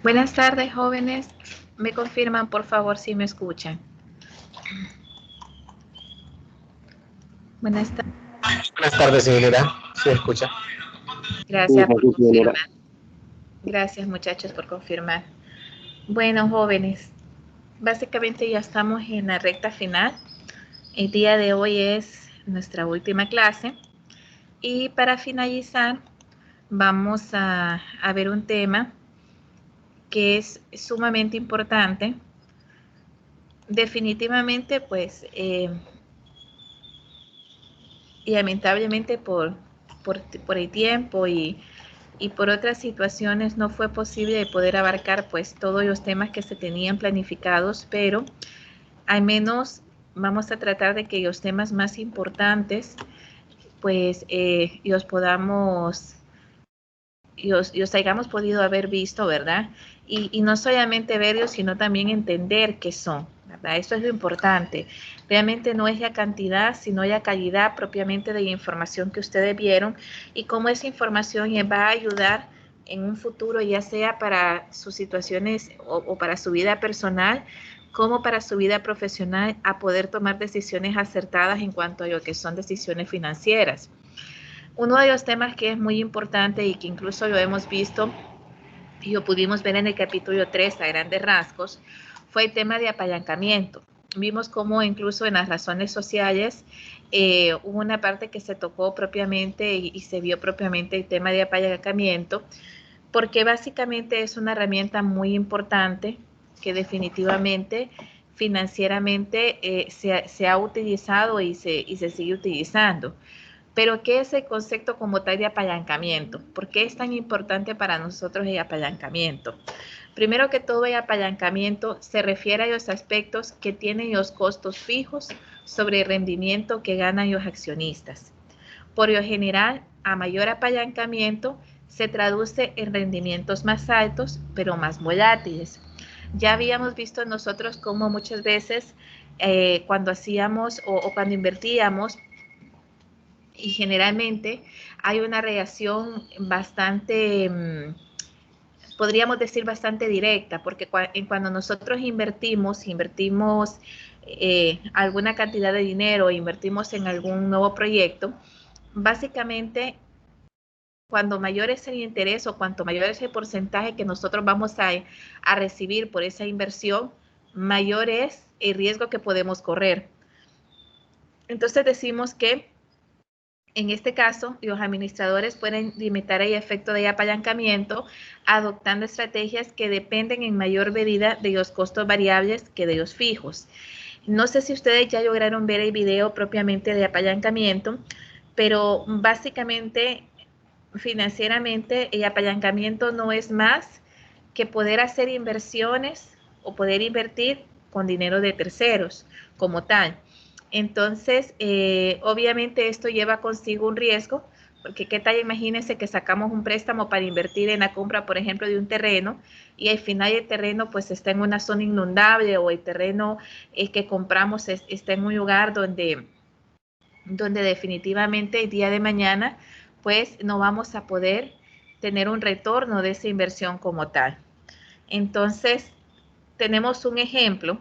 Buenas tardes, jóvenes. Me confirman, por favor, si me escuchan. Buenas tardes. Buenas tardes, señora. ¿Se escucha? Gracias por confirmar. Gracias, muchachos, por confirmar. Bueno, jóvenes, básicamente ya estamos en la recta final. El día de hoy es nuestra última clase. Y para finalizar, vamos a ver un tema que es sumamente importante. Definitivamente, pues, y lamentablemente por el tiempo y por otras situaciones no fue posible poder abarcar pues todos los temas que se tenían planificados, pero al menos vamos a tratar de que los temas más importantes pues los podamos, los hayamos podido haber visto, ¿verdad? Y no solamente verlos, sino también entender qué son, ¿verdad? Eso es lo importante. Realmente no es la cantidad, sino la calidad propiamente de la información que ustedes vieron y cómo esa información les va a ayudar en un futuro, ya sea para sus situaciones o para su vida personal, como para su vida profesional, a poder tomar decisiones acertadas en cuanto a lo que son decisiones financieras. Uno de los temas que es muy importante y que incluso lo hemos visto y lo pudimos ver en el capítulo 3 a grandes rasgos, fue el tema de apalancamiento. Vimos cómo incluso en las razones sociales hubo una parte que se tocó propiamente y se vio propiamente el tema de apalancamiento, porque básicamente es una herramienta muy importante que definitivamente financieramente se ha utilizado y se sigue utilizando. Pero, ¿qué es el concepto como tal de apalancamiento? ¿Por qué es tan importante para nosotros el apalancamiento? Primero que todo, el apalancamiento se refiere a los aspectos que tienen los costos fijos sobre el rendimiento que ganan los accionistas. Por lo general, a mayor apalancamiento, se traduce en rendimientos más altos, pero más volátiles. Ya habíamos visto nosotros cómo muchas veces cuando hacíamos o cuando invertíamos, y generalmente hay una reacción bastante, podríamos decir bastante directa, porque cuando nosotros invertimos alguna cantidad de dinero, invertimos en algún nuevo proyecto, básicamente cuando mayor es el interés o cuanto mayor es el porcentaje que nosotros vamos a recibir por esa inversión, mayor es el riesgo que podemos correr. Entonces decimos que en este caso, los administradores pueden limitar el efecto de apalancamiento adoptando estrategias que dependen en mayor medida de los costos variables que de los fijos. No sé si ustedes ya lograron ver el video propiamente de apalancamiento, pero básicamente, financieramente, el apalancamiento no es más que poder hacer inversiones o poder invertir con dinero de terceros como tal. Entonces, obviamente esto lleva consigo un riesgo, porque qué tal, imagínense que sacamos un préstamo para invertir en la compra, por ejemplo, de un terreno, y al final el terreno pues está en una zona inundable, o el terreno que compramos está en un lugar donde definitivamente el día de mañana pues no vamos a poder tener un retorno de esa inversión como tal. Entonces, tenemos un ejemplo.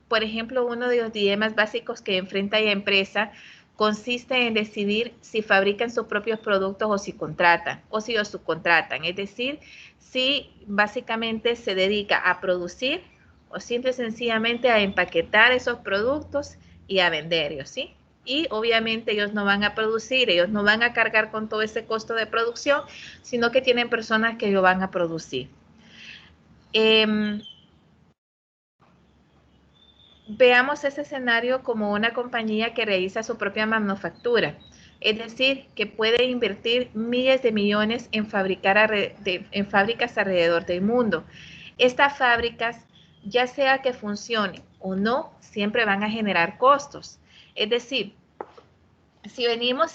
Por ejemplo, uno de los dilemas básicos que enfrenta la empresa consiste en decidir si fabrican sus propios productos o si contratan o si los subcontratan. Es decir, si básicamente se dedica a producir o simple y sencillamente a empaquetar esos productos y a venderlos, ¿sí? Y obviamente ellos no van a producir, ellos no van a cargar con todo ese costo de producción, sino que tienen personas que lo van a producir. Veamos ese escenario como una compañía que realiza su propia manufactura, es decir, que puede invertir miles de millones en fábricas alrededor del mundo. Estas fábricas, ya sea que funcionen o no, siempre van a generar costos. Es decir, si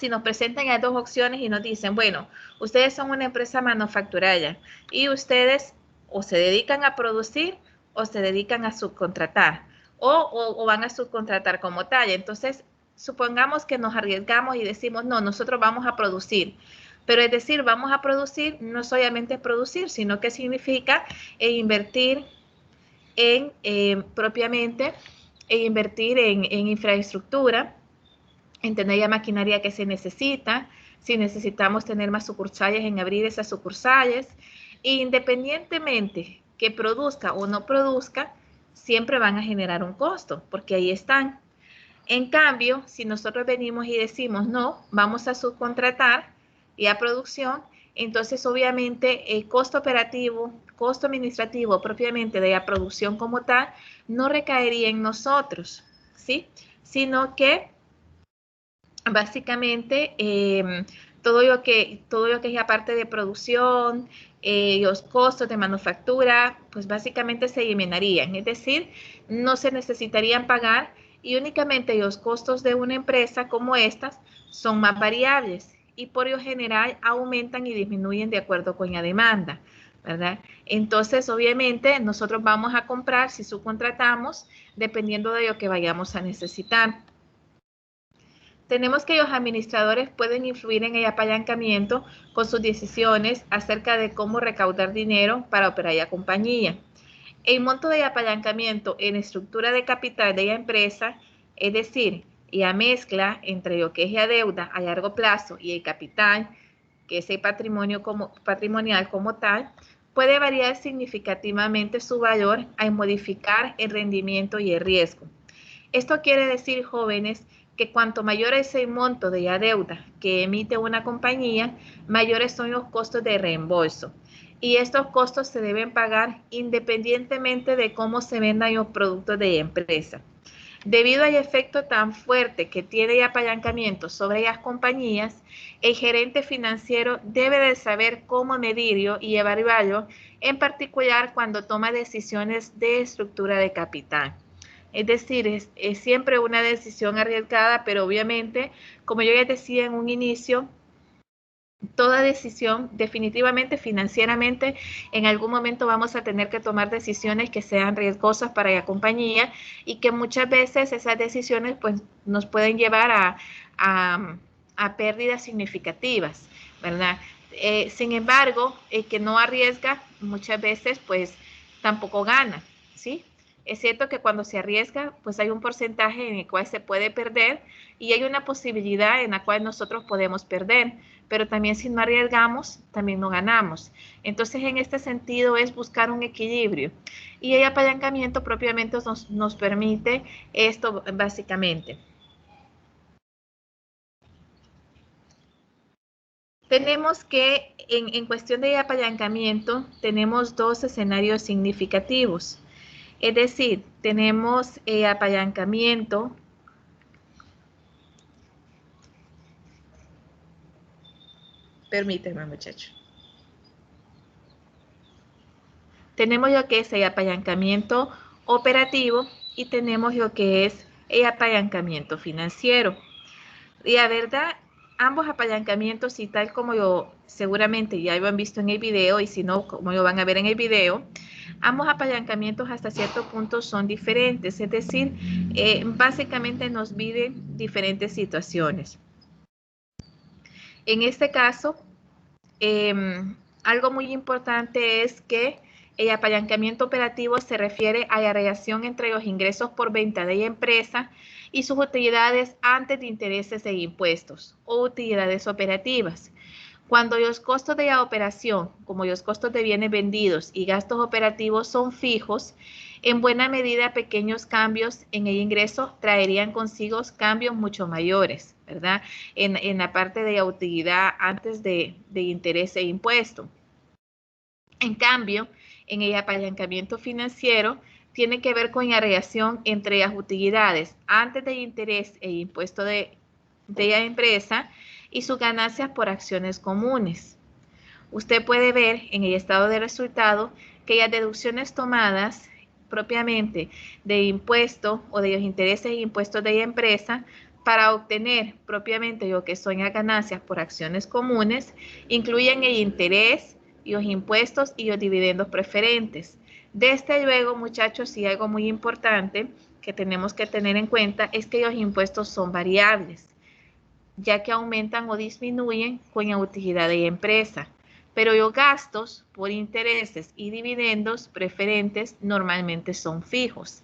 nos presentan las dos opciones y nos dicen, bueno, ustedes son una empresa manufacturera y ustedes o se dedican a producir o se dedican a subcontratar o van a subcontratar como tal. Entonces, supongamos que nos arriesgamos y decimos, no, nosotros vamos a producir. Pero es decir, vamos a producir, no solamente producir, sino que significa invertir en propiamente, invertir en infraestructura, en tener ya maquinaria que se necesita, si necesitamos tener más sucursales, en abrir esas sucursales. Independientemente que produzca o no produzca, siempre van a generar un costo, porque ahí están. En cambio, si nosotros venimos y decimos, no, vamos a subcontratar y a producción, entonces obviamente el costo operativo, costo administrativo propiamente de la producción como tal, no recaería en nosotros, ¿sí? Sino que básicamente todo lo que es la parte de producción, los costos de manufactura, pues básicamente se eliminarían, es decir, no se necesitarían pagar y únicamente los costos de una empresa como estas son más variables y por lo general aumentan y disminuyen de acuerdo con la demanda, ¿verdad? Entonces, obviamente, nosotros vamos a comprar si subcontratamos, dependiendo de lo que vayamos a necesitar. Tenemos que los administradores pueden influir en el apalancamiento con sus decisiones acerca de cómo recaudar dinero para operar la compañía. El monto de apalancamiento en estructura de capital de la empresa, es decir, la mezcla entre lo que es la deuda a largo plazo y el capital, que es el patrimonio patrimonial como tal, puede variar significativamente su valor al modificar el rendimiento y el riesgo. Esto quiere decir, jóvenes, que cuanto mayor es el monto de la deuda que emite una compañía, mayores son los costos de reembolso. Y estos costos se deben pagar independientemente de cómo se vendan los productos de la empresa. Debido al efecto tan fuerte que tiene el apalancamiento sobre las compañías, el gerente financiero debe de saber cómo medirlo y evaluarlo, en particular cuando toma decisiones de estructura de capital. Es decir, es siempre una decisión arriesgada, pero obviamente, como yo ya decía en un inicio, toda decisión, definitivamente financieramente, en algún momento vamos a tener que tomar decisiones que sean riesgosas para la compañía y que muchas veces esas decisiones pues, nos pueden llevar a pérdidas significativas, ¿verdad? Sin embargo, el que no arriesga muchas veces pues tampoco gana, ¿sí? Es cierto que cuando se arriesga, pues hay un porcentaje en el cual se puede perder y hay una posibilidad en la cual nosotros podemos perder, pero también si no arriesgamos, también no ganamos. Entonces, en este sentido es buscar un equilibrio y el apalancamiento propiamente nos permite esto básicamente. Tenemos que, en cuestión de apalancamiento, tenemos dos escenarios significativos. Es decir, tenemos apalancamiento permíteme, muchacho. Tenemos lo que es el apalancamiento operativo y tenemos lo que es el apalancamiento financiero. Y la verdad, ambos apalancamientos, y tal como yo seguramente ya lo han visto en el video, y si no, como lo van a ver en el video, ambos apalancamientos hasta cierto punto son diferentes, es decir, básicamente nos viven diferentes situaciones. En este caso, algo muy importante es que el apalancamiento operativo se refiere a la relación entre los ingresos por venta de la empresa y sus utilidades antes de intereses e impuestos o utilidades operativas. Cuando los costos de la operación, como los costos de bienes vendidos y gastos operativos son fijos, en buena medida pequeños cambios en el ingreso traerían consigo cambios mucho mayores, ¿verdad? En la parte de la utilidad antes de interés e impuesto. En cambio, en el apalancamiento financiero tiene que ver con la relación entre las utilidades antes de interés e impuesto de la empresa y sus ganancias por acciones comunes. Usted puede ver en el estado de resultado que las deducciones tomadas propiamente de impuesto o de los intereses e impuestos de la empresa para obtener propiamente lo que son las ganancias por acciones comunes incluyen el interés, los impuestos y los dividendos preferentes. Desde luego, muchachos, sí, algo muy importante que tenemos que tener en cuenta es que los impuestos son variables. ya que aumentan o disminuyen con la utilidad de la empresa. Pero los gastos por intereses y dividendos preferentes normalmente son fijos.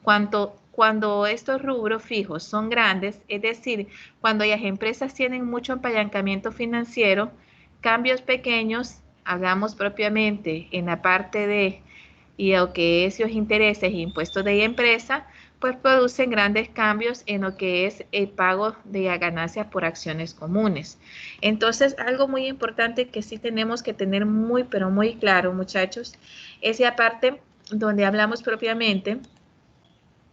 Cuando estos rubros fijos son grandes, es decir, cuando las empresas tienen mucho apalancamiento financiero, cambios pequeños, hablamos propiamente en la parte de y lo que es los intereses e impuestos de la empresa, pues producen grandes cambios en lo que es el pago de las ganancias por acciones comunes. Entonces, algo muy importante que sí tenemos que tener muy, pero muy claro, muchachos, es la parte donde hablamos propiamente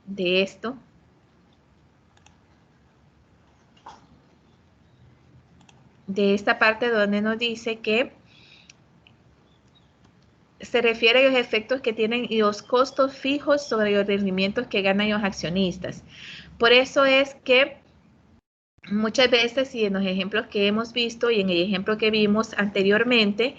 de esto. De esta parte donde nos dice que se refiere a los efectos que tienen los costos fijos sobre los rendimientos que ganan los accionistas. Por eso es que muchas veces, y en los ejemplos que hemos visto y en el ejemplo que vimos anteriormente,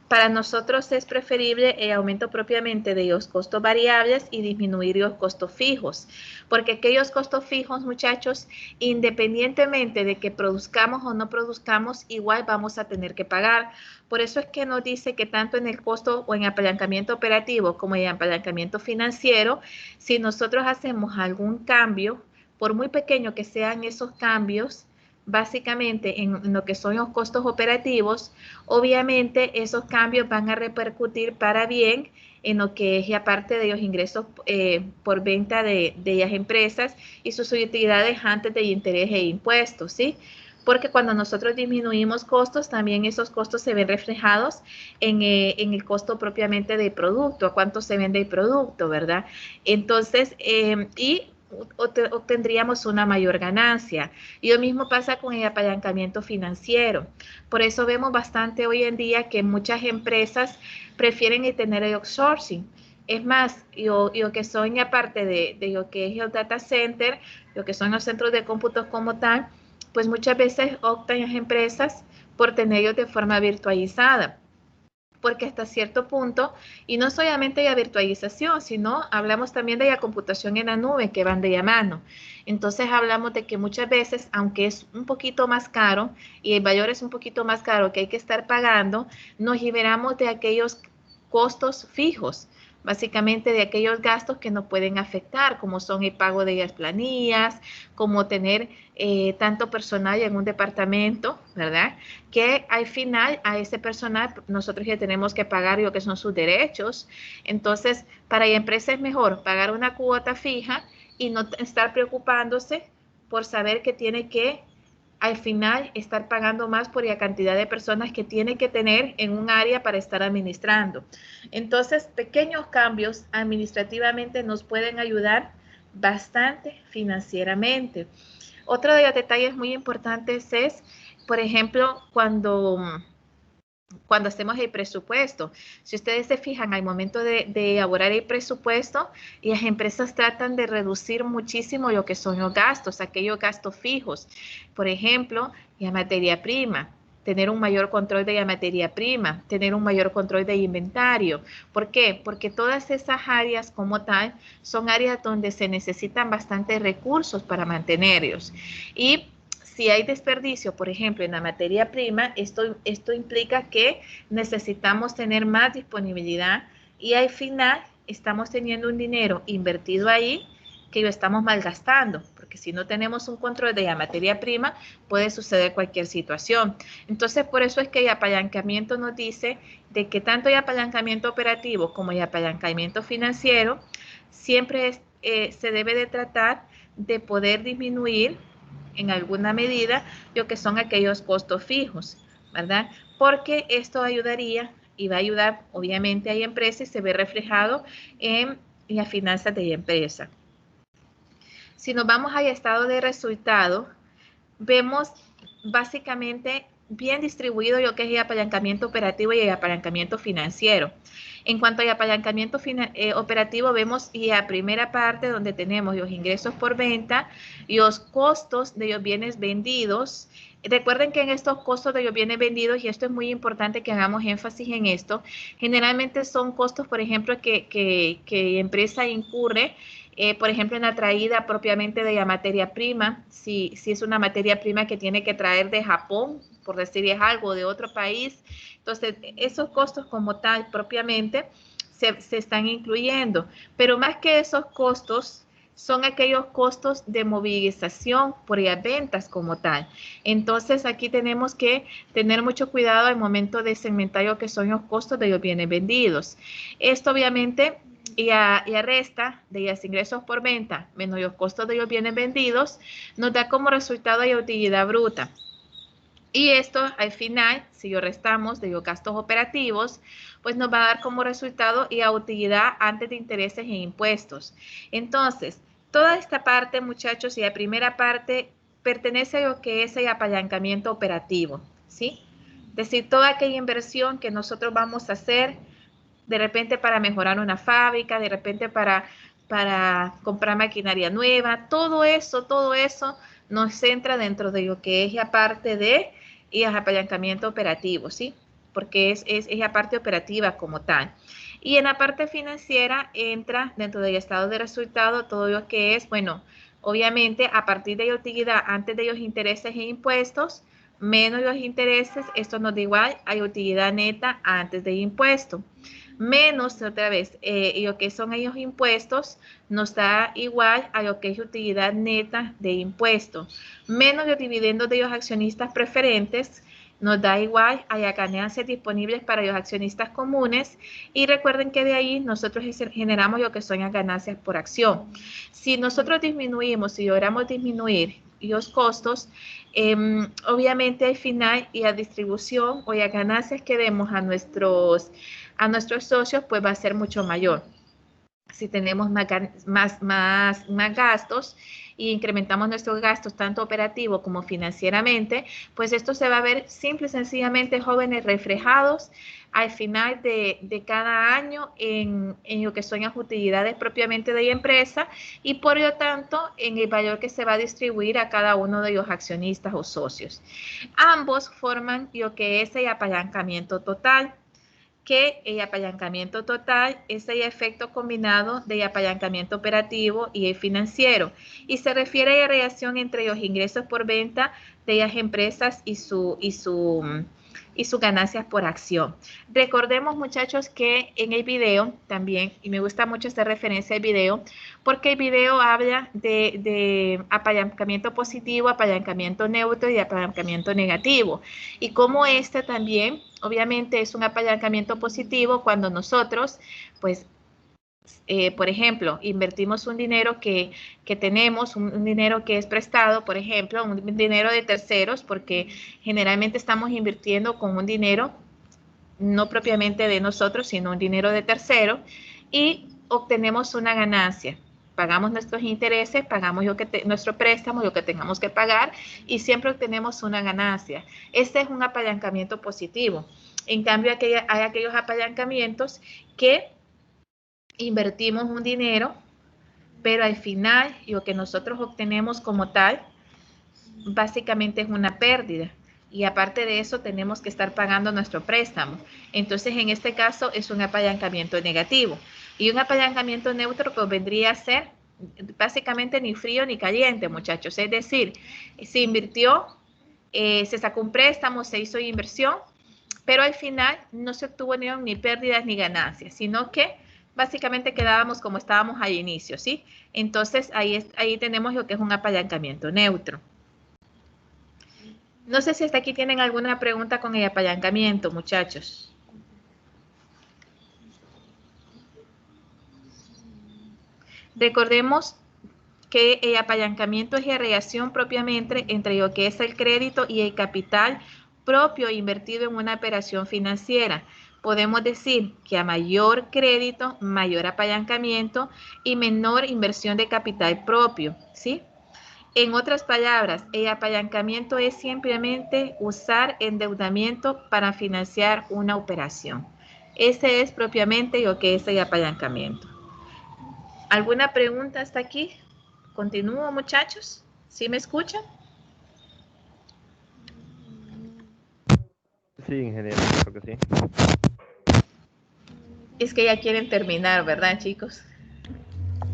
para nosotros es preferible el aumento propiamente de los costos variables y disminuir los costos fijos, porque aquellos costos fijos, muchachos, independientemente de que produzcamos o no produzcamos, igual vamos a tener que pagar. Por eso es que nos dice que tanto en el costo o en apalancamiento operativo como en apalancamiento financiero, si nosotros hacemos algún cambio, por muy pequeño que sean esos cambios, básicamente en lo que son los costos operativos, obviamente esos cambios van a repercutir para bien en lo que es la parte de los ingresos por venta de las empresas y sus utilidades antes de interés e impuestos, ¿sí? Porque cuando nosotros disminuimos costos, también esos costos se ven reflejados en el costo propiamente del producto, a cuánto se vende el producto, ¿verdad? Entonces, y obtendríamos una mayor ganancia. Y lo mismo pasa con el apalancamiento financiero. Por eso vemos bastante hoy en día que muchas empresas prefieren tener el outsourcing. Es más, lo que son aparte de lo que es el data center, lo que son los centros de cómputos como tal, pues muchas veces optan las empresas por tenerlos de forma virtualizada, porque hasta cierto punto, y no solamente la virtualización, sino hablamos también de la computación en la nube que van de la mano. Entonces hablamos de que muchas veces, aunque es un poquito más caro y el valor es un poquito más caro que hay que estar pagando, nos liberamos de aquellos costos fijos, básicamente de aquellos gastos que nos pueden afectar, como son el pago de las planillas, como tener tanto personal en un departamento, ¿verdad? Que al final a ese personal nosotros ya tenemos que pagar lo que son sus derechos. Entonces, para la empresa es mejor pagar una cuota fija y no estar preocupándose por saber que tiene que al final estar pagando más por la cantidad de personas que tiene que tener en un área para estar administrando. Entonces, pequeños cambios administrativamente nos pueden ayudar bastante financieramente. Otro de los detalles muy importantes es, por ejemplo, cuando hacemos el presupuesto. Si ustedes se fijan al momento de elaborar el presupuesto, las empresas tratan de reducir muchísimo lo que son los gastos, aquellos gastos fijos. Por ejemplo, la materia prima, tener un mayor control de la materia prima, tener un mayor control de inventario. ¿Por qué? Porque todas esas áreas como tal son áreas donde se necesitan bastantes recursos para mantenerlos. Y si hay desperdicio, por ejemplo, en la materia prima, esto implica que necesitamos tener más disponibilidad y al final estamos teniendo un dinero invertido ahí que lo estamos malgastando, porque si no tenemos un control de la materia prima, puede suceder cualquier situación. Entonces, por eso es que el apalancamiento nos dice de que tanto el apalancamiento operativo como el apalancamiento financiero siempre se debe de tratar de poder disminuir en alguna medida lo que son aquellos costos fijos, ¿verdad? Porque esto ayudaría y va a ayudar obviamente a la empresa y se ve reflejado en las finanzas de la empresa. Si nos vamos al estado de resultado, vemos básicamente bien distribuido lo que es el apalancamiento operativo y el apalancamiento financiero. En cuanto al apalancamiento operativo, vemos la primera parte donde tenemos los ingresos por venta y los costos de los bienes vendidos. Recuerden que en estos costos de los bienes vendidos, y esto es muy importante que hagamos énfasis en esto, generalmente son costos, por ejemplo, que la empresa incurre, por ejemplo, en la traída propiamente de la materia prima, si es una materia prima que tiene que traer de Japón, por decir es algo, de otro país. Entonces, esos costos como tal propiamente se están incluyendo, pero más que esos costos, son aquellos costos de movilización por las ventas como tal. Entonces, aquí tenemos que tener mucho cuidado al momento de segmentar lo que son los costos de los bienes vendidos. Esto obviamente y a resta de los ingresos por venta menos los costos de los bienes vendidos nos da como resultado la utilidad bruta. Y esto al final, si lo restamos de los gastos operativos, pues nos va a dar como resultado la utilidad antes de intereses e impuestos. Entonces, toda esta parte, muchachos, y la primera parte pertenece a lo que es el apalancamiento operativo, ¿sí? Es decir, toda aquella inversión que nosotros vamos a hacer, de repente para mejorar una fábrica, de repente para comprar maquinaria nueva, todo eso nos entra dentro de lo que es la parte de y el apalancamiento operativo, ¿sí? Porque es la parte operativa como tal. Y en la parte financiera entra dentro del estado de resultado todo lo que es, bueno, obviamente a partir de la utilidad antes de los intereses e impuestos, menos los intereses, esto nos da igual a la utilidad neta antes del impuesto. Menos, otra vez, lo que son ellos impuestos, nos da igual a lo que es utilidad neta de impuesto. Menos los dividendos de los accionistas preferentes, nos da igual a las ganancias disponibles para los accionistas comunes. Y recuerden que de ahí nosotros generamos lo que son las ganancias por acción. Si nosotros disminuimos, si logramos disminuir los costos, obviamente al final y la distribución o las ganancias que demos a nuestros socios, pues va a ser mucho mayor. Si tenemos más gastos y incrementamos nuestros gastos tanto operativos como financieramente, pues esto se va a ver simple y sencillamente, jóvenes, reflejados al final de cada año en lo que son las utilidades propiamente de la empresa y por lo tanto en el valor que se va a distribuir a cada uno de los accionistas o socios. Ambos forman lo que es el apalancamiento total, que el apalancamiento total es el efecto combinado del apalancamiento operativo y el financiero, y se refiere a la relación entre los ingresos por venta de las empresas y sus ganancias por acción. Recordemos, muchachos, que en el video también, y me gusta mucho esta referencia al video, porque el video habla de apalancamiento positivo, apalancamiento neutro y apalancamiento negativo, y cómo este también, obviamente, es un apalancamiento positivo cuando nosotros, pues, por ejemplo, invertimos un dinero que tenemos, un dinero que es prestado, por ejemplo, un dinero de terceros, porque generalmente estamos invirtiendo con un dinero no propiamente de nosotros, sino un dinero de tercero, y obtenemos una ganancia. Pagamos nuestros intereses, pagamos nuestro préstamo, lo que tengamos que pagar, y siempre obtenemos una ganancia. Este es un apalancamiento positivo. En cambio, hay aquellos apalancamientos que invertimos un dinero, pero al final lo que nosotros obtenemos como tal, básicamente es una pérdida. Y aparte de eso, tenemos que estar pagando nuestro préstamo. Entonces, en este caso, es un apalancamiento negativo. Y un apalancamiento neutro, pues vendría a ser básicamente ni frío ni caliente, muchachos. Es decir, se invirtió, se sacó un préstamo, se hizo inversión, pero al final no se obtuvo ni pérdidas ni ganancias, sino que básicamente quedábamos como estábamos al inicio, ¿sí? Entonces, ahí tenemos lo que es un apalancamiento neutro. No sé si hasta aquí tienen alguna pregunta con el apalancamiento, muchachos. Recordemos que el apalancamiento es la relación propiamente entre lo que es el crédito y el capital propio invertido en una operación financiera. Podemos decir que a mayor crédito, mayor apalancamiento y menor inversión de capital propio, ¿sí? En otras palabras, el apalancamiento es simplemente usar endeudamiento para financiar una operación. Ese es propiamente lo que es el apalancamiento. ¿Alguna pregunta hasta aquí? ¿Continúo, muchachos? ¿Sí me escuchan? Sí, ingeniero, creo que sí. Es que ya quieren terminar, ¿verdad, chicos?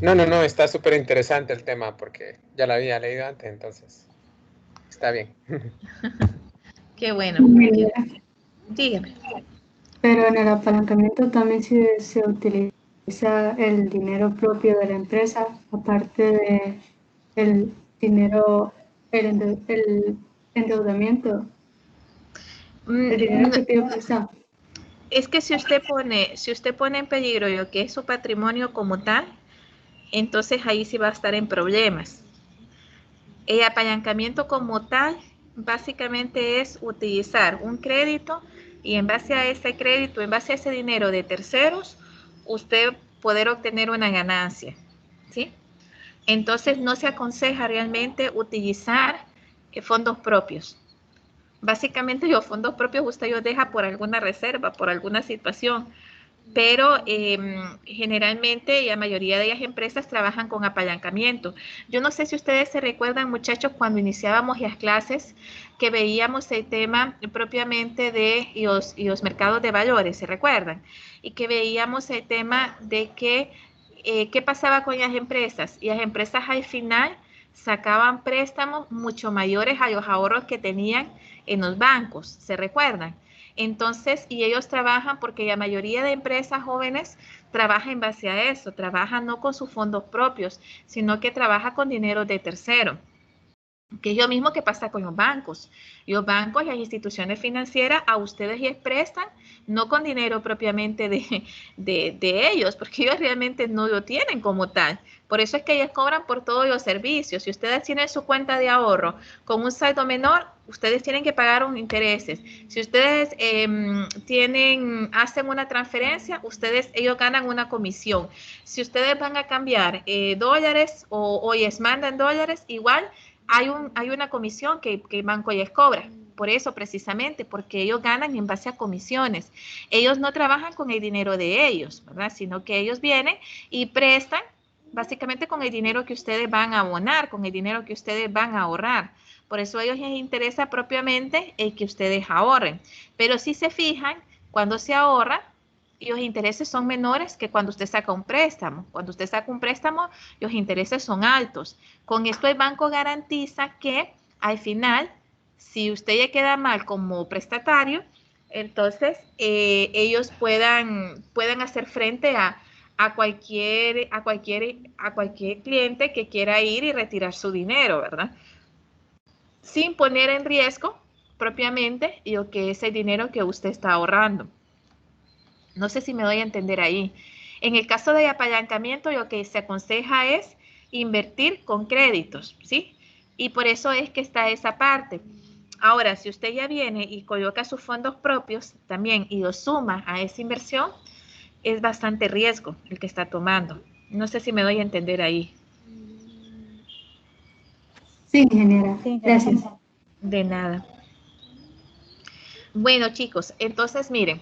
No, está súper interesante el tema porque ya lo había leído antes, entonces está bien. Qué bueno. Dígame. Pero en el apalancamiento también se utiliza el dinero propio de la empresa, aparte de el dinero, el endeudamiento, el dinero que pidió prestado. Es que si usted pone en peligro lo que es su patrimonio como tal, entonces ahí sí va a estar en problemas. El apalancamiento como tal, básicamente es utilizar un crédito y en base a ese crédito, en base a ese dinero de terceros, usted poder obtener una ganancia, ¿sí? Entonces no se aconseja realmente utilizar fondos propios. Básicamente los fondos propios usted los deja por alguna reserva, por alguna situación, pero generalmente la mayoría de las empresas trabajan con apalancamiento. Yo no sé si ustedes se recuerdan, muchachos, cuando iniciábamos las clases, que veíamos el tema propiamente de los mercados de valores, ¿se recuerdan? Y que veíamos el tema de que, ¿qué pasaba con las empresas? Y las empresas al final sacaban préstamos mucho mayores a los ahorros que tenían en los bancos, ¿se recuerdan? Entonces, y ellos trabajan porque la mayoría de empresas jóvenes trabaja en base a eso, trabaja no con sus fondos propios, sino que trabaja con dinero de tercero, que es lo mismo que pasa con los bancos. Los bancos, las instituciones financieras, a ustedes les prestan, no con dinero propiamente de ellos, porque ellos realmente no lo tienen como tal. Por eso es que ellos cobran por todos los servicios. Si ustedes tienen su cuenta de ahorro con un saldo menor, ustedes tienen que pagar un intereses. Si ustedes hacen una transferencia, ellos ganan una comisión. Si ustedes van a cambiar dólares o les mandan dólares, igual hay una comisión que el banco les cobra. Por eso, precisamente, porque ellos ganan en base a comisiones. Ellos no trabajan con el dinero de ellos, ¿verdad? Sino que ellos vienen y prestan básicamente con el dinero que ustedes van a abonar, con el dinero que ustedes van a ahorrar. Por eso a ellos les interesa propiamente el que ustedes ahorren. Pero si se fijan, cuando se ahorra, los intereses son menores que cuando usted saca un préstamo. Cuando usted saca un préstamo, los intereses son altos. Con esto el banco garantiza que al final, si usted ya queda mal como prestatario, entonces ellos puedan hacer frente a cualquier cliente que quiera ir y retirar su dinero, ¿verdad? Sin poner en riesgo propiamente lo que es el dinero que usted está ahorrando. No sé si me doy a entender ahí. En el caso de apalancamiento, lo que se aconseja es invertir con créditos, ¿sí? Y por eso es que está esa parte. Ahora, si usted ya viene y coloca sus fondos propios también y los suma a esa inversión, es bastante riesgo el que está tomando. No sé si me doy a entender ahí. Sí, ingeniera. Gracias. De nada. Bueno, chicos, entonces miren,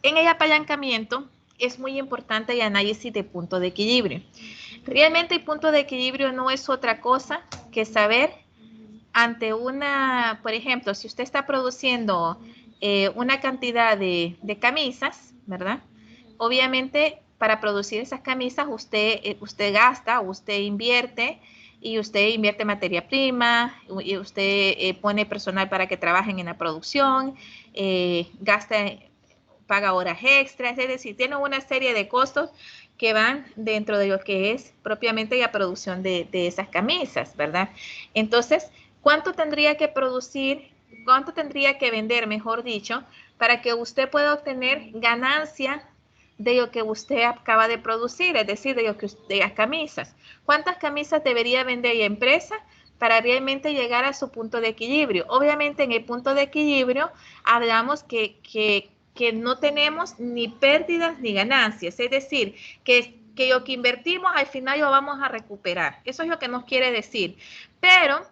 en el apalancamiento es muy importante el análisis de punto de equilibrio. Realmente el punto de equilibrio no es otra cosa que saber ante una, por ejemplo, si usted está produciendo una cantidad de camisas, ¿verdad? Obviamente, para producir esas camisas, usted gasta, usted invierte, y usted invierte materia prima, y usted pone personal para que trabajen en la producción, paga horas extras, es decir, tiene una serie de costos que van dentro de lo que es propiamente la producción de esas camisas, ¿verdad? Entonces, ¿cuánto tendría que producir, cuánto tendría que vender, mejor dicho, para que usted pueda obtener ganancia de lo que usted acaba de producir, es decir, de las camisas? ¿Cuántas camisas debería vender la empresa para realmente llegar a su punto de equilibrio? Obviamente en el punto de equilibrio hablamos que no tenemos ni pérdidas ni ganancias, es decir, que que lo que invertimos al final lo vamos a recuperar. Eso es lo que nos quiere decir. Pero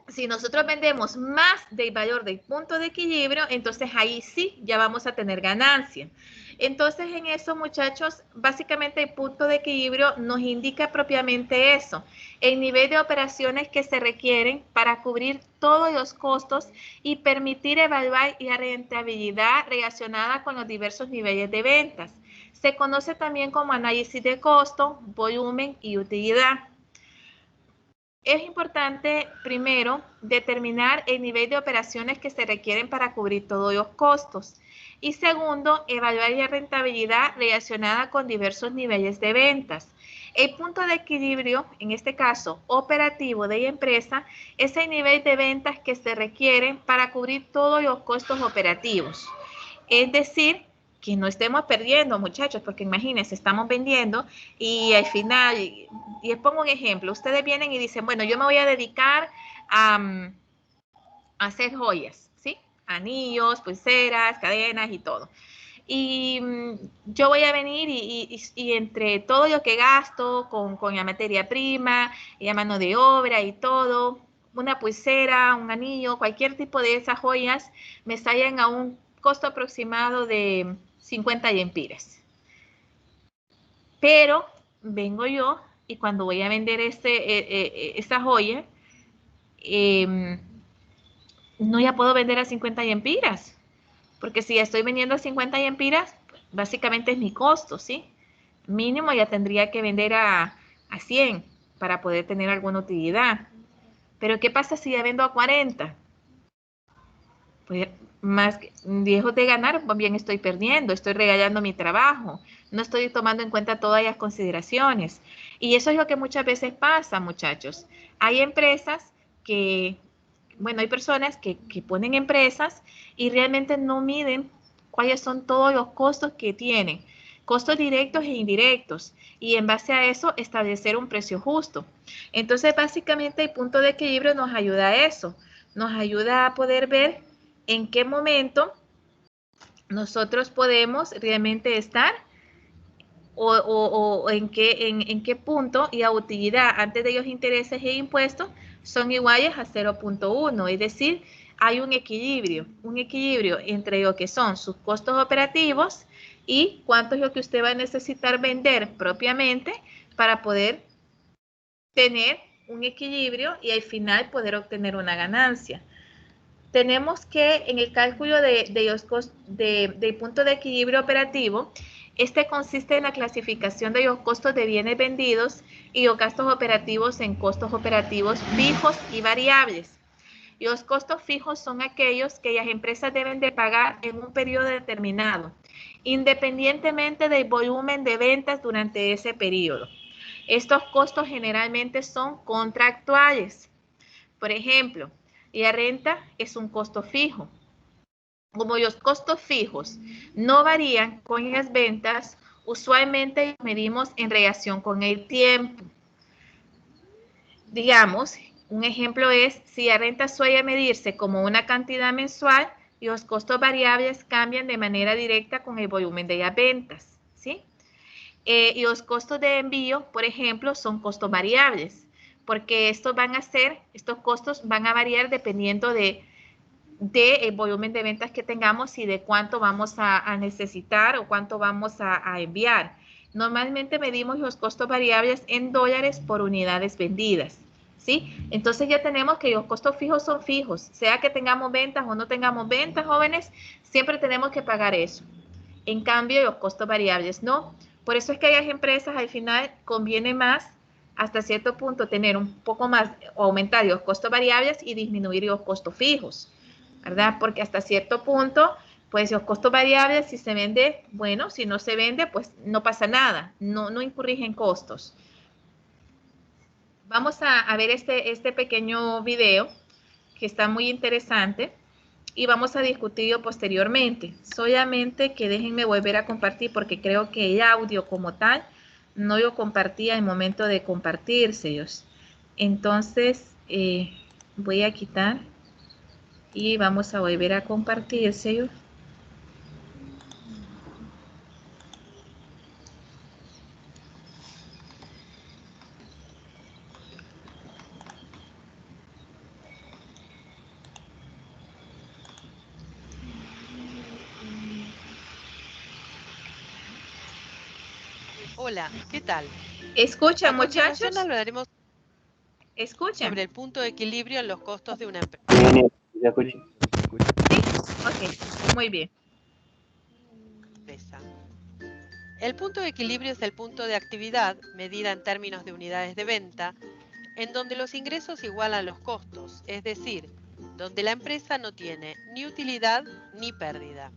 si nosotros vendemos más del valor del punto de equilibrio, entonces ahí sí ya vamos a tener ganancia. Entonces en eso, muchachos, básicamente el punto de equilibrio nos indica propiamente eso, el nivel de operaciones que se requieren para cubrir todos los costos y permitir evaluar la rentabilidad relacionada con los diversos niveles de ventas. Se conoce también como análisis de costo, volumen y utilidad. Es importante, primero, determinar el nivel de operaciones que se requieren para cubrir todos los costos. Y segundo, evaluar la rentabilidad relacionada con diversos niveles de ventas. El punto de equilibrio, en este caso operativo de la empresa, es el nivel de ventas que se requieren para cubrir todos los costos operativos. Es decir, que no estemos perdiendo, muchachos, porque imagínense, estamos vendiendo y al final, y les pongo un ejemplo, ustedes vienen y dicen, bueno, yo me voy a dedicar a hacer joyas, ¿sí? Anillos, pulseras, cadenas y todo. Y yo voy a venir y entre todo lo que gasto con la materia prima, la mano de obra y todo, una pulsera, un anillo, cualquier tipo de esas joyas, me salen a un costo aproximado de 50 lempiras. Pero vengo yo y cuando voy a vender esa joya, no ya puedo vender a 50 lempiras. Porque si ya estoy vendiendo a 50 lempiras, básicamente es mi costo, ¿sí? Mínimo ya tendría que vender a 100 para poder tener alguna utilidad. Pero ¿qué pasa si ya vendo a 40? Pues más lejos de ganar, bien estoy perdiendo, estoy regalando mi trabajo, no estoy tomando en cuenta todas las consideraciones. Y eso es lo que muchas veces pasa, muchachos. Hay empresas que, bueno, hay personas que ponen empresas y realmente no miden cuáles son todos los costos que tienen, costos directos e indirectos, y en base a eso establecer un precio justo. Entonces, básicamente el punto de equilibrio nos ayuda a eso, nos ayuda a poder ver en qué momento nosotros podemos realmente estar o en qué punto y a utilidad antes de los intereses e impuestos son iguales a 0.1, es decir, hay un equilibrio entre lo que son sus costos operativos y cuánto es lo que usted va a necesitar vender propiamente para poder tener un equilibrio y al final poder obtener una ganancia. Tenemos que en el cálculo del punto de equilibrio operativo, este consiste en la clasificación de los costos de bienes vendidos y los gastos operativos en costos operativos fijos y variables. Los costos fijos son aquellos que las empresas deben de pagar en un periodo determinado, independientemente del volumen de ventas durante ese periodo. Estos costos generalmente son contractuales. Por ejemplo, la renta es un costo fijo. Como los costos fijos no varían con las ventas, usualmente los medimos en relación con el tiempo. Digamos, un ejemplo es, si la renta suele medirse como una cantidad mensual, los costos variables cambian de manera directa con el volumen de las ventas, ¿sí? Y los costos de envío, por ejemplo, son costos variables, porque estos costos van a variar dependiendo del volumen de ventas que tengamos y de cuánto vamos a necesitar o cuánto vamos a enviar. Normalmente medimos los costos variables en dólares por unidades vendidas, ¿sí? Entonces ya tenemos que los costos fijos son fijos, sea que tengamos ventas o no tengamos ventas, jóvenes, siempre tenemos que pagar eso. En cambio, los costos variables no. Por eso es que a las empresas al final conviene más hasta cierto punto tener un poco más o aumentar los costos variables y disminuir los costos fijos, ¿verdad? Porque hasta cierto punto, pues los costos variables, si se vende, bueno, si no se vende, pues no pasa nada, no incurrís en costos. Vamos a ver este pequeño video que está muy interesante y vamos a discutirlo posteriormente. Solamente que déjenme volver a compartir porque creo que el audio como tal no lo compartía en el momento de compartírselos. Entonces, voy a quitar y vamos a volver a compartírselos. Hola, ¿qué tal? Escucha, A continuación muchachos. hablaremos Escuchan. sobre el punto de equilibrio en los costos de una empresa. Ya escucho. Ok, muy bien. El punto de equilibrio es el punto de actividad, medida en términos de unidades de venta, en donde los ingresos igualan los costos, es decir, donde la empresa no tiene ni utilidad ni pérdida.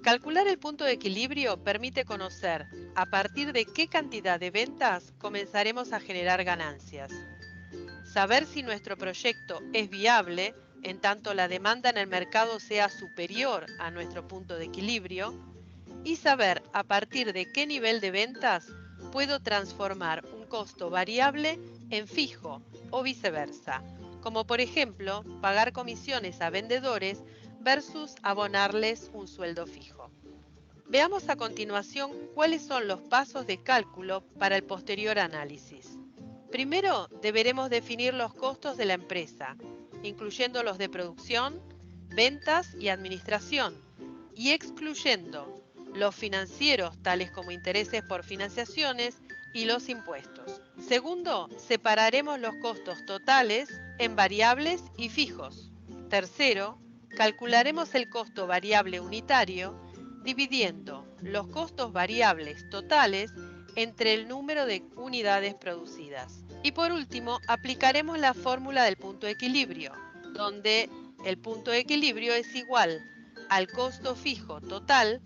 Calcular el punto de equilibrio permite conocer a partir de qué cantidad de ventas comenzaremos a generar ganancias. Saber si nuestro proyecto es viable, en tanto la demanda en el mercado sea superior a nuestro punto de equilibrio, y saber a partir de qué nivel de ventas puedo transformar un costo variable en fijo o viceversa, como por ejemplo pagar comisiones a vendedores versus abonarles un sueldo fijo. Veamos a continuación cuáles son los pasos de cálculo para el posterior análisis. Primero, deberemos definir los costos de la empresa, incluyendo los de producción, ventas y administración, y excluyendo los financieros, tales como intereses por financiaciones, y los impuestos. Segundo, separaremos los costos totales en variables y fijos. Tercero, calcularemos el costo variable unitario dividiendo los costos variables totales entre el número de unidades producidas. Y por último, aplicaremos la fórmula del punto de equilibrio, donde el punto de equilibrio es igual al costo fijo total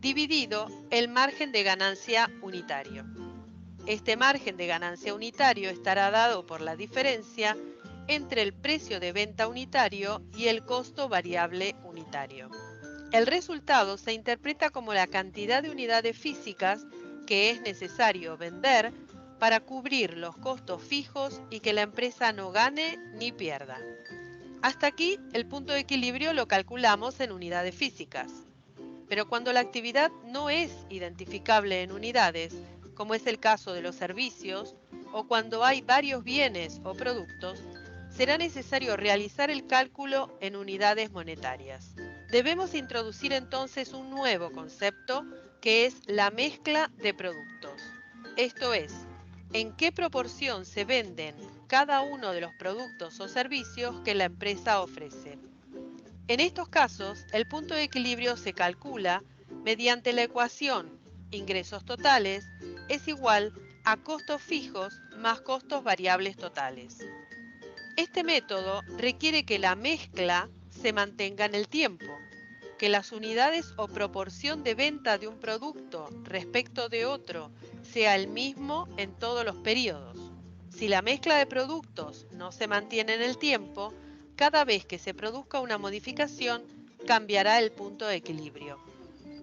dividido el margen de ganancia unitario. Este margen de ganancia unitario estará dado por la diferencia entre el precio de venta unitario y el costo variable unitario. El resultado se interpreta como la cantidad de unidades físicas que es necesario vender para cubrir los costos fijos y que la empresa no gane ni pierda. Hasta aquí el punto de equilibrio lo calculamos en unidades físicas. Pero cuando la actividad no es identificable en unidades, como es el caso de los servicios, o cuando hay varios bienes o productos, será necesario realizar el cálculo en unidades monetarias. Debemos introducir entonces un nuevo concepto que es la mezcla de productos. Esto es, en qué proporción se venden cada uno de los productos o servicios que la empresa ofrece. En estos casos, el punto de equilibrio se calcula mediante la ecuación ingresos totales es igual a costos fijos más costos variables totales. Este método requiere que la mezcla se mantenga en el tiempo, que las unidades o proporción de venta de un producto respecto de otro sea el mismo en todos los periodos. Si la mezcla de productos no se mantiene en el tiempo, cada vez que se produzca una modificación, cambiará el punto de equilibrio.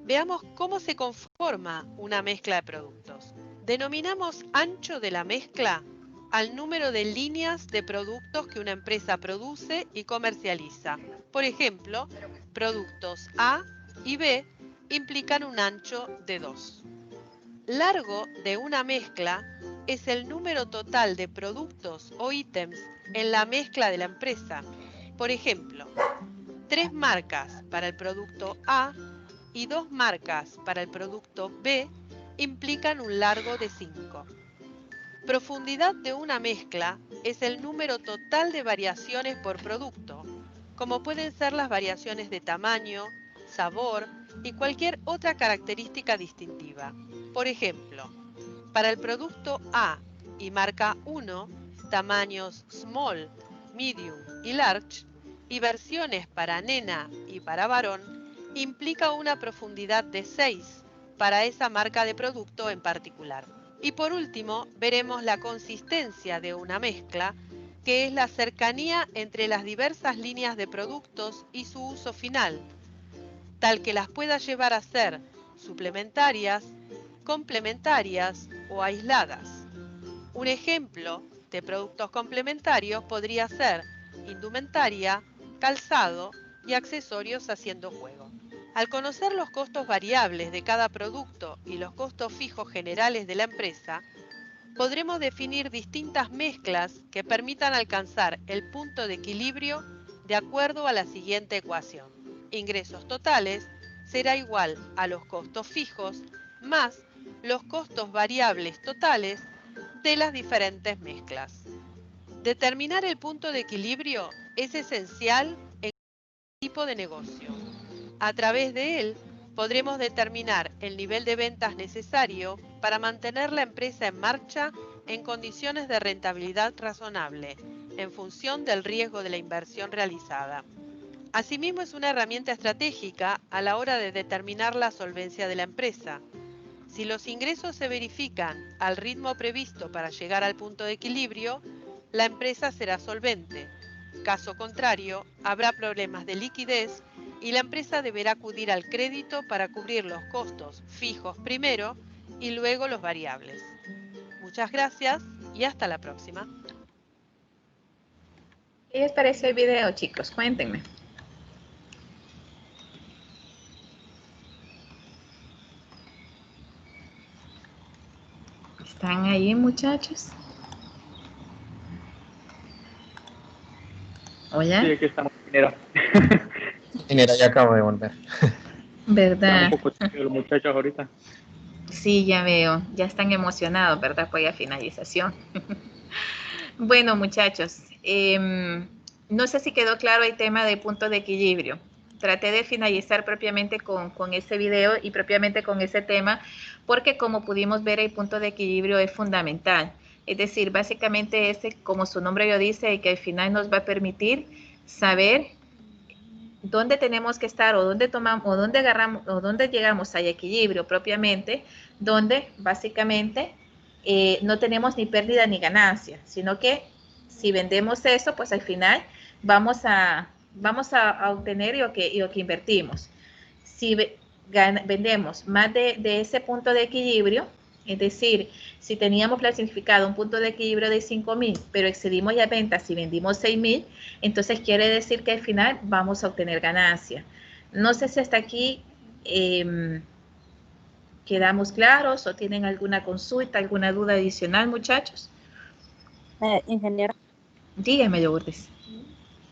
Veamos cómo se conforma una mezcla de productos. Denominamos ancho de la mezcla al número de líneas de productos que una empresa produce y comercializa. Por ejemplo, productos A y B implican un ancho de 2. Largo de una mezcla es el número total de productos o ítems en la mezcla de la empresa. Por ejemplo, 3 marcas para el producto A y 2 marcas para el producto B implican un largo de 5. Profundidad de una mezcla es el número total de variaciones por producto, como pueden ser las variaciones de tamaño, sabor y cualquier otra característica distintiva. Por ejemplo, para el producto A y marca 1, tamaños small, medium y large, y versiones para nena y para varón, implica una profundidad de 6 para esa marca de producto en particular. Y por último, veremos la consistencia de una mezcla, que es la cercanía entre las diversas líneas de productos y su uso final, tal que las pueda llevar a ser suplementarias, complementarias o aisladas. Un ejemplo de productos complementarios podría ser indumentaria, calzado y accesorios haciendo juego. Al conocer los costos variables de cada producto y los costos fijos generales de la empresa, podremos definir distintas mezclas que permitan alcanzar el punto de equilibrio de acuerdo a la siguiente ecuación. Ingresos totales será igual a los costos fijos más los costos variables totales de las diferentes mezclas. Determinar el punto de equilibrio es esencial en el tipo de negocio. A través de él podremos determinar el nivel de ventas necesario para mantener la empresa en marcha en condiciones de rentabilidad razonable, en función del riesgo de la inversión realizada. Asimismo, es una herramienta estratégica a la hora de determinar la solvencia de la empresa. Si los ingresos se verifican al ritmo previsto para llegar al punto de equilibrio, la empresa será solvente. Caso contrario, habrá problemas de liquidez y la empresa deberá acudir al crédito para cubrir los costos fijos primero y luego los variables. Muchas gracias y hasta la próxima. ¿Qué les pareció el video, chicos? Cuéntenme. ¿Están ahí, muchachos? ¿Hola? Sí, aquí estamos, ingeniero. Ingeniera, ya acabo de volver. ¿Verdad? Están un poco tímidos los muchachos ahorita. Sí, ya veo. Ya están emocionados, ¿verdad? Pues ya finalización. Bueno, muchachos, no sé si quedó claro el tema de punto de equilibrio. Traté de finalizar propiamente con ese video y propiamente con ese tema, porque como pudimos ver, el punto de equilibrio es fundamental. Es decir, básicamente ese, como su nombre lo dice, que al final nos va a permitir saber dónde tenemos que estar o dónde tomamos o dónde agarramos o dónde llegamos al equilibrio propiamente, donde básicamente no tenemos ni pérdida ni ganancia, sino que si vendemos eso, pues al final vamos a obtener lo que invertimos. Si vendemos más de ese punto de equilibrio, es decir, si teníamos clasificado un punto de equilibrio de 5.000, pero excedimos las ventas y vendimos 6.000, entonces quiere decir que al final vamos a obtener ganancia. No sé si hasta aquí quedamos claros o tienen alguna consulta, alguna duda adicional, muchachos. Ingeniero, Dígame, Lourdes.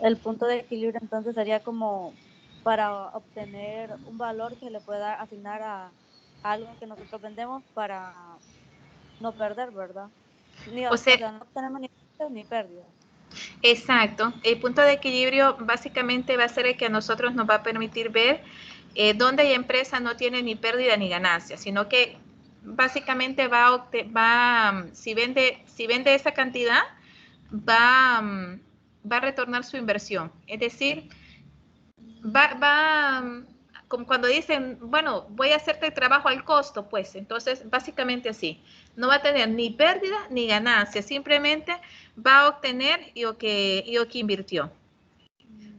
el punto de equilibrio entonces sería como para obtener un valor que le pueda asignar a algo que nosotros vendemos para no perder, ¿verdad? O O sea, sea, no tenemos ni ganancias ni pérdidas. exacto. El punto de equilibrio básicamente va a ser el que a nosotros nos va a permitir ver dónde la empresa no tiene ni pérdida ni ganancia, sino que básicamente si vende esa cantidad, va a retornar su inversión. Es decir, como cuando dicen, bueno, voy a hacerte el trabajo al costo, pues entonces básicamente así, no va a tener ni pérdida ni ganancia, simplemente va a obtener lo que invirtió.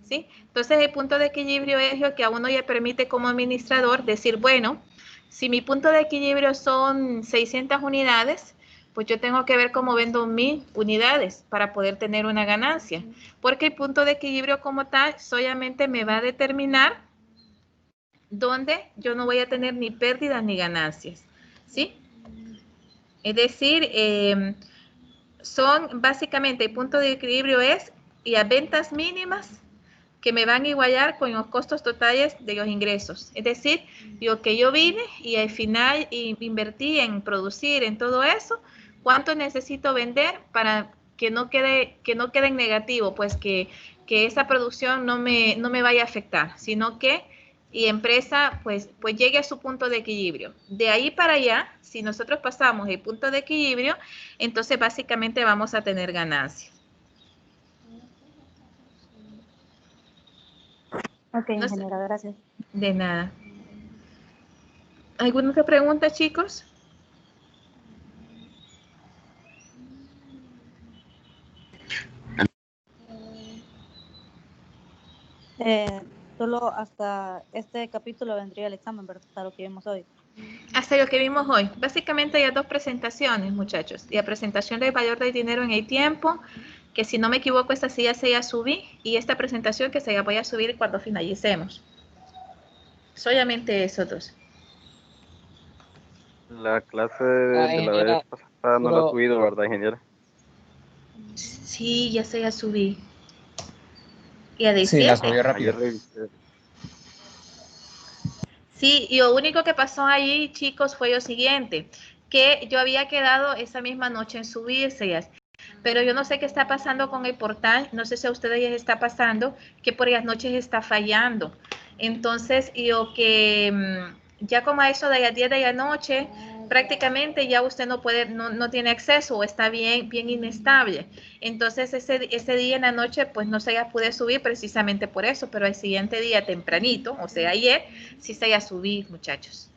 ¿Sí? Entonces el punto de equilibrio es lo que a uno le permite como administrador decir, bueno, si mi punto de equilibrio son 600 unidades, pues yo tengo que ver cómo vendo 1.000 unidades para poder tener una ganancia, porque el punto de equilibrio como tal solamente me va a determinar donde yo no voy a tener ni pérdidas ni ganancias, ¿sí? Es decir, son básicamente el punto de equilibrio es y a ventas mínimas que me van a igualar con los costos totales de los ingresos. Es decir, lo que yo vine y al final invertí en producir, en todo eso, ¿cuánto necesito vender para que no quede en negativo? Pues que esa producción no me vaya a afectar, sino que y empresa pues llegue a su punto de equilibrio. De ahí para allá, si nosotros pasamos el punto de equilibrio, entonces básicamente vamos a tener ganancias. Ok, No sé. ingeniera, gracias. De nada. ¿Alguna otra pregunta, chicos? Solo hasta este capítulo vendría el examen, ¿verdad? Hasta lo que vimos hoy. Hasta lo que vimos hoy. Básicamente hay dos presentaciones, muchachos. La presentación del valor del dinero en el tiempo, que si no me equivoco, esta sí ya se la subí, y esta presentación que se la voy a subir cuando finalicemos. Solamente esos dos. La clase de la vez pasada no la ha subido, ¿verdad, ingeniera? Sí, ya se la subí. ¿Y a de Sí, la 7? subió rápido. Ayer revisé. Sí, y lo único que pasó ahí, chicos, fue lo siguiente, que yo había quedado esa misma noche en subírselas, pero yo no sé qué está pasando con el portal, no sé si a ustedes les está pasando, que por las noches está fallando. Entonces, yo que ya como a eso de las 10 de la noche, prácticamente ya usted no puede, no tiene acceso o está bien inestable. Entonces, ese día en la noche, pues no se la pude subir precisamente por eso, pero el siguiente día tempranito, o sea, ayer, sí se la subí, muchachos,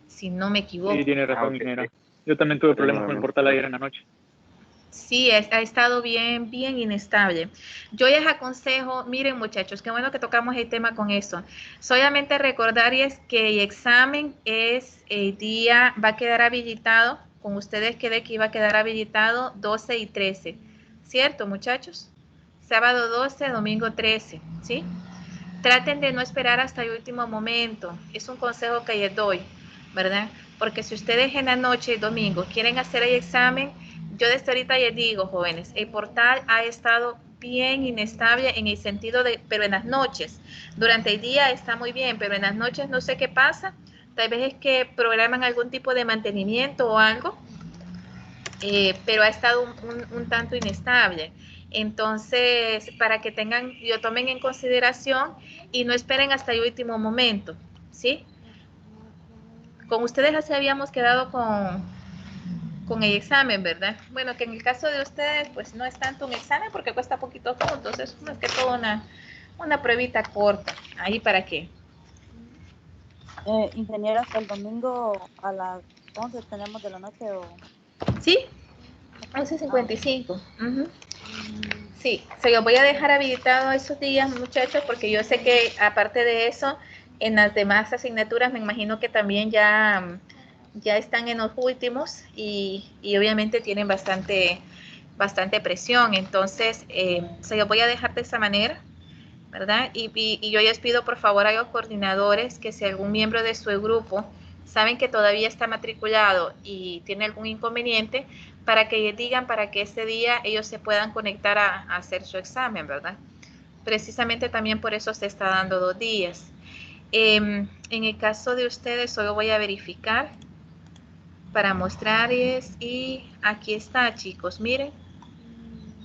si no me equivoco. Sí, tiene razón, ok. ingeniera. Yo también tuve problemas con el portal ayer en la noche. Sí, ha estado bien inestable. Yo les aconsejo, miren muchachos, qué bueno que tocamos el tema con eso. Solamente recordarles que el examen es el día, va a quedar habilitado, con ustedes quede que iba a quedar habilitado 12 y 13, ¿cierto muchachos? Sábado 12, domingo 13, ¿sí? Traten de no esperar hasta el último momento, es un consejo que les doy, ¿verdad? Porque si ustedes en la noche, domingo, quieren hacer el examen, yo desde ahorita les digo, jóvenes, el portal ha estado bien inestable en el sentido de, pero en las noches, durante el día está muy bien, pero en las noches no sé qué pasa, tal vez es que programan algún tipo de mantenimiento o algo, pero ha estado un tanto inestable. Entonces, para que lo tomen en consideración y no esperen hasta el último momento, ¿sí? Con ustedes así habíamos quedado con el examen, ¿verdad? Bueno, que en el caso de ustedes, pues no es tanto un examen porque cuesta poquito puntos, es más que todo una pruebita corta. ¿Ahí para qué? Ingeniero, hasta el domingo a las 11 tenemos de la noche o... ¿Sí? 11:55. Uh-huh. Sí, se los voy a dejar habilitado esos días, muchachos, porque yo sé que aparte de eso, en las demás asignaturas me imagino que también ya están en los últimos y obviamente tienen bastante presión. Entonces, se los voy a dejar de esa manera, ¿verdad? Y yo les pido por favor a los coordinadores que si algún miembro de su grupo saben que todavía está matriculado y tiene algún inconveniente, para que les digan para que ese día ellos se puedan conectar a hacer su examen, ¿verdad? Precisamente también por eso se está dando 2 días. En el caso de ustedes, solo voy a verificar para mostrarles y aquí está, chicos, miren,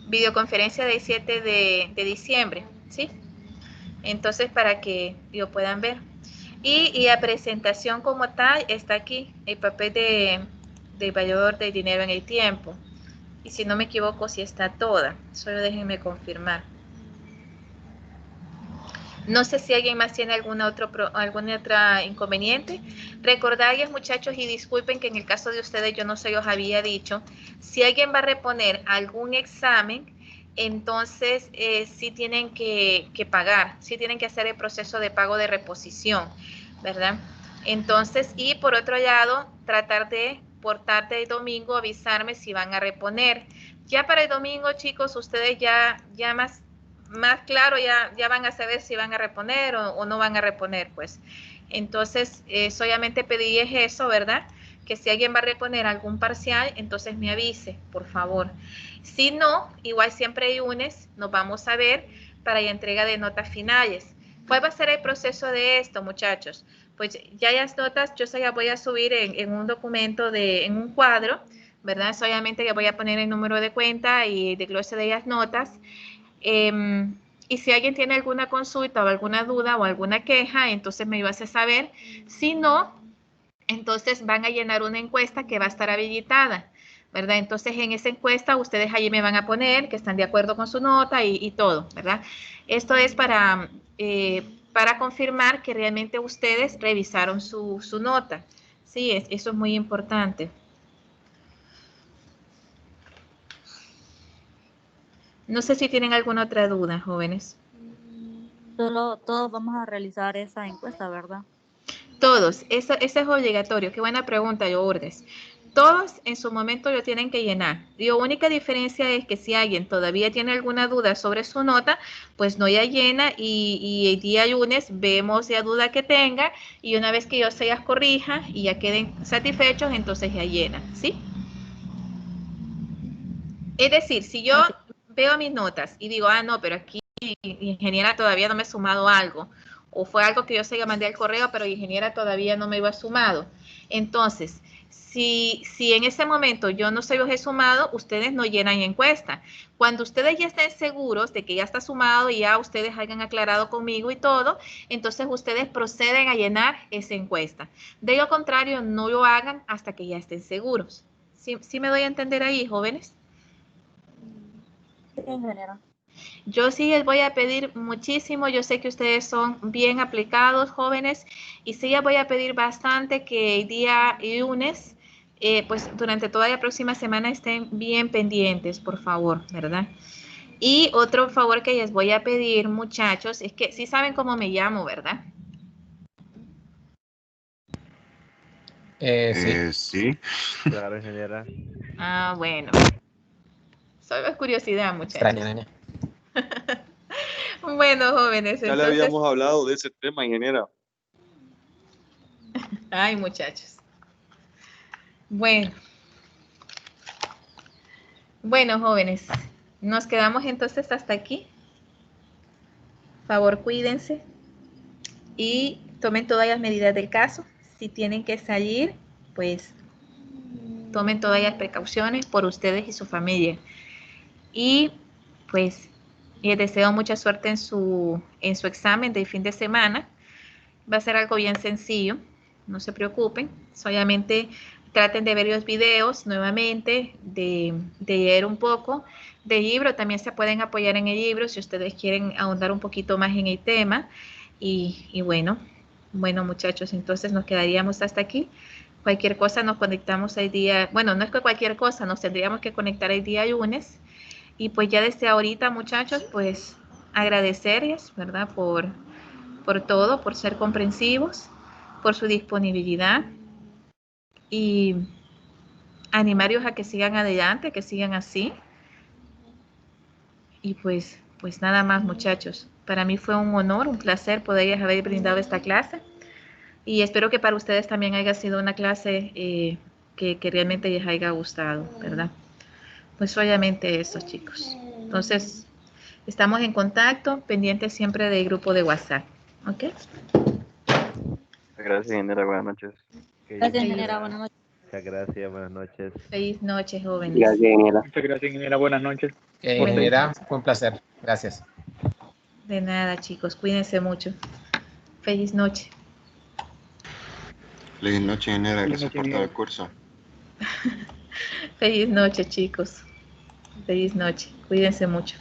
videoconferencia del 7 de diciembre, ¿sí? Entonces, para que lo puedan ver. Y la presentación como tal está aquí, el papel de valor de dinero en el tiempo. Y si no me equivoco, sí está toda. Solo déjenme confirmar. No sé si alguien más tiene alguna otra inconveniente. Recordarles, muchachos, y disculpen que en el caso de ustedes yo no se los había dicho, si alguien va a reponer algún examen, entonces sí tienen que pagar, sí tienen que hacer el proceso de pago de reposición, ¿verdad? Entonces, y por otro lado, tratar de, por tarde el domingo, avisarme si van a reponer. Ya para el domingo, chicos, ustedes ya más claro, ya van a saber si van a reponer o no van a reponer, pues. Entonces, solamente pedirles eso, ¿verdad? Que si alguien va a reponer algún parcial, entonces me avise, por favor. Si no, igual siempre el lunes nos vamos a ver para la entrega de notas finales. ¿Cuál va a ser el proceso de esto, muchachos? Pues ya las notas yo se las voy a subir en un documento, en un cuadro, ¿verdad? Solamente le voy a poner el número de cuenta y de glosa de las notas. Y si alguien tiene alguna consulta o alguna duda o alguna queja, entonces me iba a hacer saber. Si no, entonces van a llenar una encuesta que va a estar habilitada, ¿verdad? Entonces en esa encuesta ustedes allí me van a poner que están de acuerdo con su nota y todo, ¿verdad? Esto es para confirmar que realmente ustedes revisaron su nota. Sí, eso es muy importante. No sé si tienen alguna otra duda, jóvenes. Todos vamos a realizar esa encuesta, ¿verdad? Todos, eso es obligatorio. Qué buena pregunta, Lourdes. Todos en su momento lo tienen que llenar. La única diferencia es que si alguien todavía tiene alguna duda sobre su nota, pues no ya llena y el día lunes vemos la duda que tenga y una vez que yo se las corrija y ya queden satisfechos, entonces ya llena, ¿sí? Es decir, si yo veo mis notas y digo, no, pero aquí ingeniera todavía no me he sumado algo, o fue algo que yo se lo mandé al correo, pero ingeniera todavía no me lo ha sumado. Entonces, si en ese momento yo no se los he sumado, ustedes no llenan encuesta. Cuando ustedes ya estén seguros de que ya está sumado y ya ustedes hayan aclarado conmigo y todo, entonces ustedes proceden a llenar esa encuesta. De lo contrario, no lo hagan hasta que ya estén seguros. ¿Sí me doy a entender ahí, jóvenes? Sí, ingeniera. Yo sí les voy a pedir muchísimo, yo sé que ustedes son bien aplicados, jóvenes, y sí les voy a pedir bastante que el día lunes, pues durante toda la próxima semana estén bien pendientes, por favor, ¿verdad? Y otro favor que les voy a pedir, muchachos, es que sí saben cómo me llamo, ¿verdad? Sí. Sí. Claro, ingeniera. Ah, bueno. Solo es curiosidad, muchachos. Extraña, nena. Bueno, jóvenes, Ya le entonces... habíamos hablado de ese tema, ingeniera. Ay, muchachos. Bueno. Bueno, jóvenes, nos quedamos entonces hasta aquí. Por favor, cuídense y tomen todas las medidas del caso. Si tienen que salir, pues tomen todas las precauciones por ustedes y su familia. Y pues les deseo mucha suerte en su examen del fin de semana. Va a ser algo bien sencillo, no se preocupen, solamente traten de ver los videos nuevamente, de leer un poco del libro, también se pueden apoyar en el libro si ustedes quieren ahondar un poquito más en el tema. Y bueno, muchachos, entonces nos quedaríamos hasta aquí. Cualquier cosa nos conectamos el día, bueno, no es que cualquier cosa, nos tendríamos que conectar el día lunes. Y pues ya desde ahorita, muchachos, pues agradecerles, ¿verdad? Por todo, por ser comprensivos, por su disponibilidad y animarlos a que sigan adelante, que sigan así. Y pues nada más, muchachos. Para mí fue un honor, un placer poderles haber brindado esta clase. Y espero que para ustedes también haya sido una clase que realmente les haya gustado, ¿verdad? Pues obviamente eso, chicos. Entonces, estamos en contacto, pendientes siempre del grupo de WhatsApp. ¿Ok? Gracias, ingeniera. Buenas noches. Gracias, ingeniera. Buenas noches. Muchas gracias, buenas noches. Feliz noche, jóvenes. Gracias, ingeniera. Muchas gracias, ingeniera. Buenas noches. Ingeniera, fue un placer. Gracias. De nada, chicos. Cuídense mucho. Feliz noche. Feliz noche, ingeniera. Gracias por todo el curso. Feliz noche, chicos. Feliz noche. Cuídense mucho.